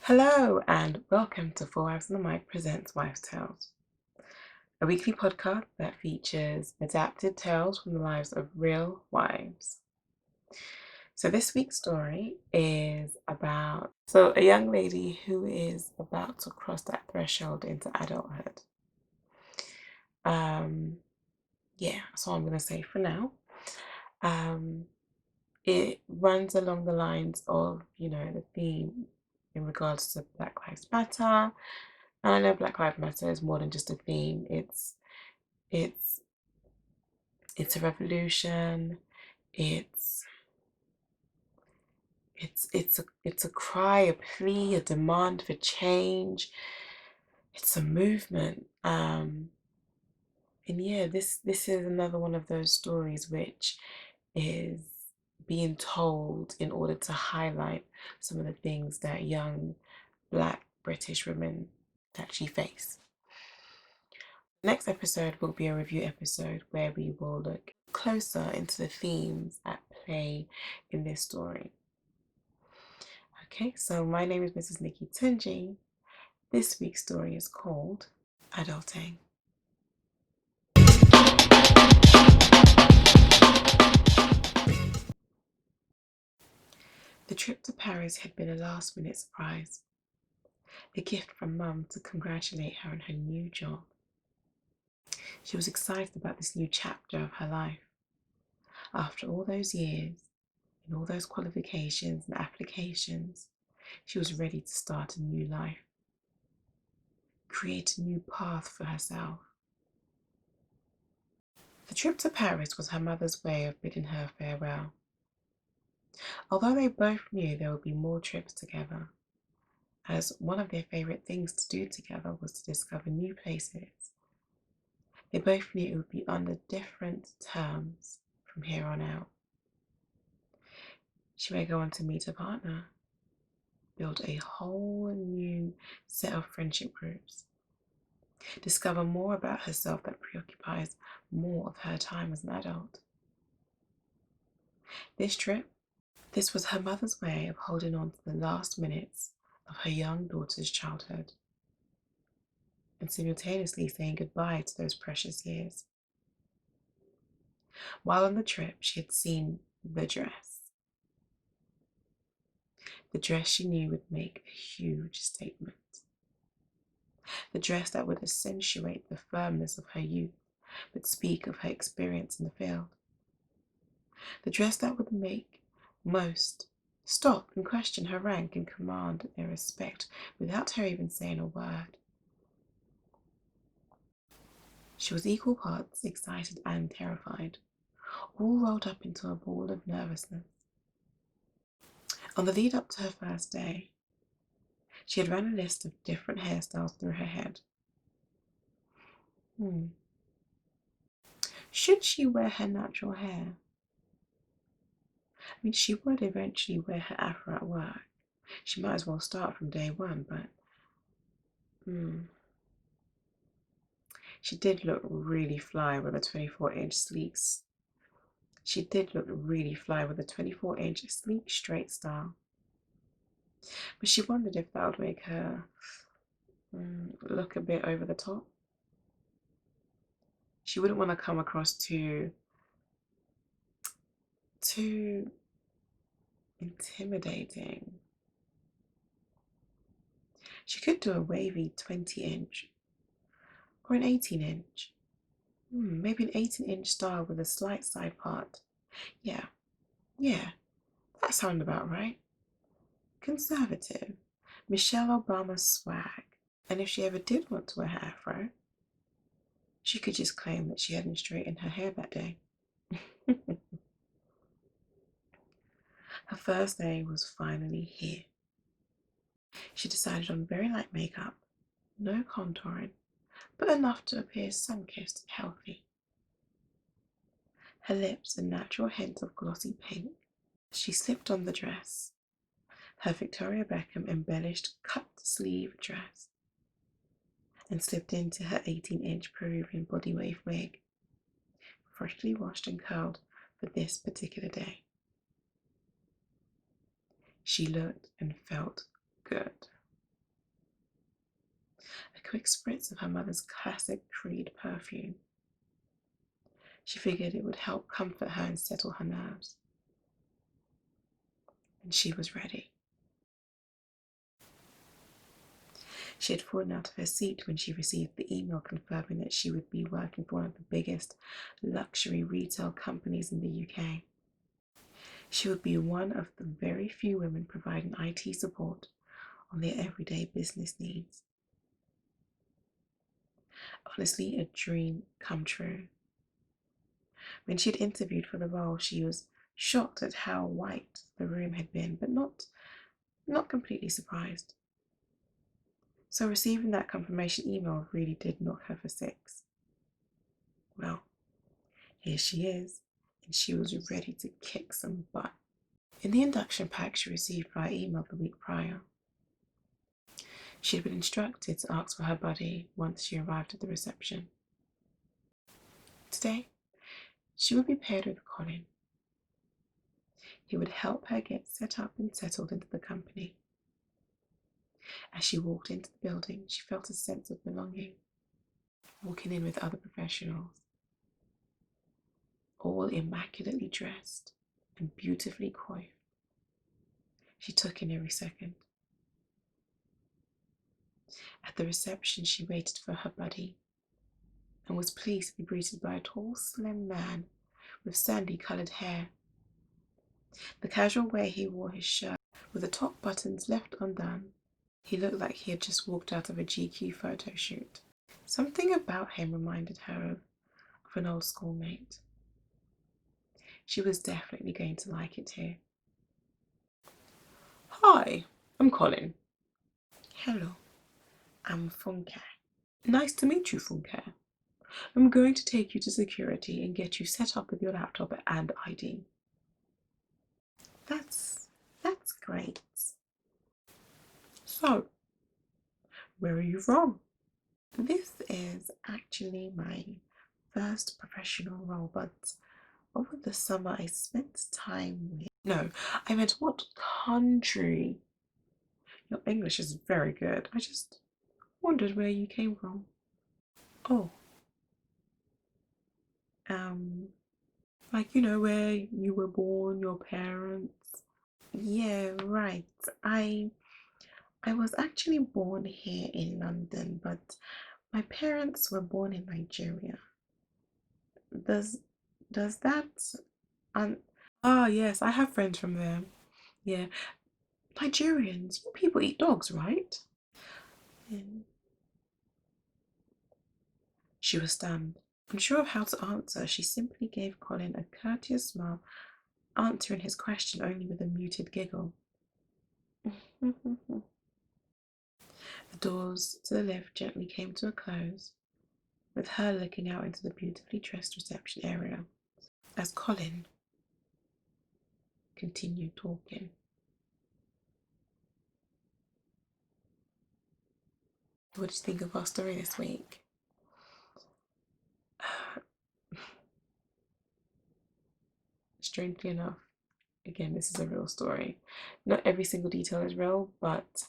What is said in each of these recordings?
Hello and welcome to Four Wives on the Mic presents Wives' Tales, a weekly podcast that features adapted tales from the lives of real wives. So this week's story is about a young lady who is about to cross that threshold into adulthood. That's all I'm going to say for now. It runs along the lines of, the theme in regards to Black Lives Matter. And I know Black Lives Matter is more than just a theme. It's a revolution. It's a cry, a plea, a demand for change. It's a movement. This is another one of those stories which is being told in order to highlight some of the things that young Black British women actually face. Next episode will be a review episode where we will look closer into the themes at play in this story. Okay, so my name is Mrs Nikki Tunji. This week's story is called Adulting. The trip to Paris had been a last-minute surprise, a gift from Mum to congratulate her on her new job. She was excited about this new chapter of her life. After all those years and all those qualifications and applications, she was ready to start a new life, create a new path for herself. The trip to Paris was her mother's way of bidding her farewell. Although they both knew there would be more trips together, as one of their favourite things to do together was to discover new places, they both knew it would be under different terms from here on out. She may go on to meet a partner, build a whole new set of friendship groups, discover more about herself that preoccupies more of her time as an adult. This was her mother's way of holding on to the last minutes of her young daughter's childhood and simultaneously saying goodbye to those precious years. While on the trip, she had seen the dress she knew would make a huge statement. The dress that would accentuate the firmness of her youth, but speak of her experience in the field. The dress that would make most stop and question her rank and command their respect without her even saying a word. She was equal parts excited and terrified, all rolled up into a ball of nervousness. On the lead up to her first day, she had run a list of different hairstyles through her head. Should she wear her natural hair? She would eventually wear her afro at work. She might as well start from day one, but she did look really fly with a 24-inch sleeks. She did look really fly with a 24-inch sleek straight style. But she wondered if that would make her look a bit over the top. She wouldn't want to come across too intimidating. She could do a wavy 20-inch or an 18-inch. Maybe an 18-inch style with a slight side part. Yeah, that sounded about right. Conservative. Michelle Obama swag. And if she ever did want to wear her afro, she could just claim that she hadn't straightened her hair that day. Her first day was finally here. She decided on very light makeup, no contouring, but enough to appear sun-kissed and healthy. Her lips a natural hint of glossy pink. She slipped on the dress, her Victoria Beckham embellished cut-sleeve dress, and slipped into her 18-inch Peruvian body wave wig, freshly washed and curled for this particular day. She looked and felt good. a quick spritz of her mother's classic Creed perfume. She figured it would help comfort her and settle her nerves. And she was ready. She had fallen out of her seat when she received the email confirming that she would be working for one of the biggest luxury retail companies in the UK. She would be one of the very few women providing IT support on their everyday business needs. Honestly, a dream come true. When she had interviewed for the role, she was shocked at how white the room had been, but not completely surprised. So receiving that confirmation email really did knock her for six. Well, here she is, and she was ready to kick some butt. In the induction pack she received via email the week prior, she had been instructed to ask for her buddy once she arrived at the reception. Today, she would be paired with Colin. He would help her get set up and settled into the company. As she walked into the building, she felt a sense of belonging, walking in with other professionals, all immaculately dressed and beautifully coiffed. She took in every second. At the reception, she waited for her buddy and was pleased to be greeted by a tall, slim man with sandy-coloured hair. The casual way he wore his shirt, with the top buttons left undone, he looked like he had just walked out of a GQ photo shoot. Something about him reminded her of an old schoolmate. She was definitely going to like it too. Hi, I'm Colin. Hello, I'm Funke. Nice to meet you, Funke. I'm going to take you to security and get you set up with your laptop and ID. That's great. So, where are you from? This is actually my first professional role, but over the summer I spent time with... No, I meant what country? Your English is very good. I just wondered where you came from. Oh, like, where you were born, your parents. Yeah, right. I was actually born here in London, but my parents were born in Nigeria. Does does that ah, yes, I have friends from there. Yeah. Nigerians, you people eat dogs, right? Mm. She was stunned. Unsure of how to answer, she simply gave Colin a courteous smile, answering his question only with a muted giggle. The doors to the lift gently came to a close, with her looking out into the beautifully dressed reception area as Colin continued talking. What did you think of our story this week? Strangely enough, again, this is a real story. Not every single detail is real, but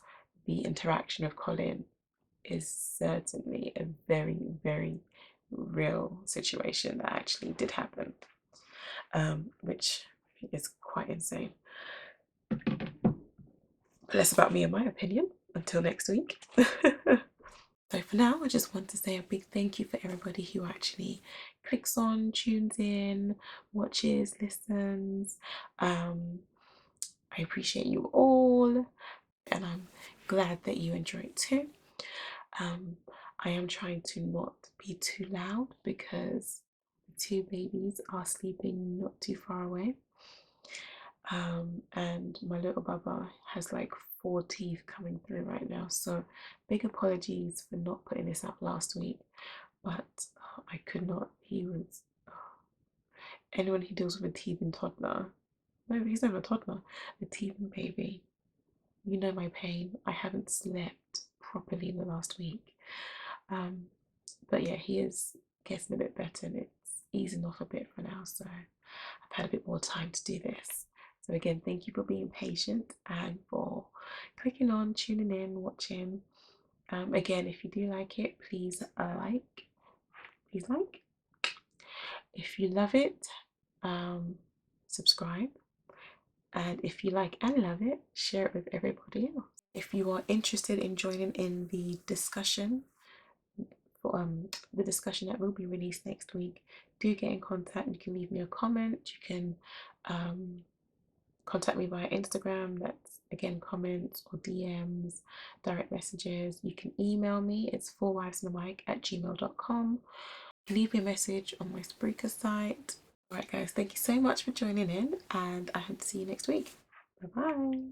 the interaction of Colin is certainly a very, very real situation that actually did happen, which is quite insane. But less about me and my opinion until next week. So for now, I just want to say a big thank you for everybody who actually clicks on, tunes in, watches, listens. I appreciate you all, and I'm glad that you enjoy it too. I am trying to not be too loud because the two babies are sleeping not too far away. And my little baba has like 4 teeth coming through right now, so big apologies for not putting this up last week, but I could not. He was anyone who deals with a teething toddler, no, he's not a toddler, a teething baby, you know my pain. I haven't slept properly in the last week, but yeah, he is getting a bit better and it's easing off a bit for now, so I've had a bit more time to do this. So again, thank you for being patient and for clicking on, tuning in, watching. Again, if you do like it, please like. If you love it, subscribe. And if you like and love it, share it with everybody else. If you are interested in joining in the discussion, for the discussion that will be released next week, do get in contact. You can leave me a comment. You can contact me via Instagram. That's again comments or DMs, direct messages. You can email me. It's fourwivesandamic@gmail.com. Leave me a message on my Spreaker site. Alright guys, thank you so much for joining in, and I hope to see you next week. Bye bye.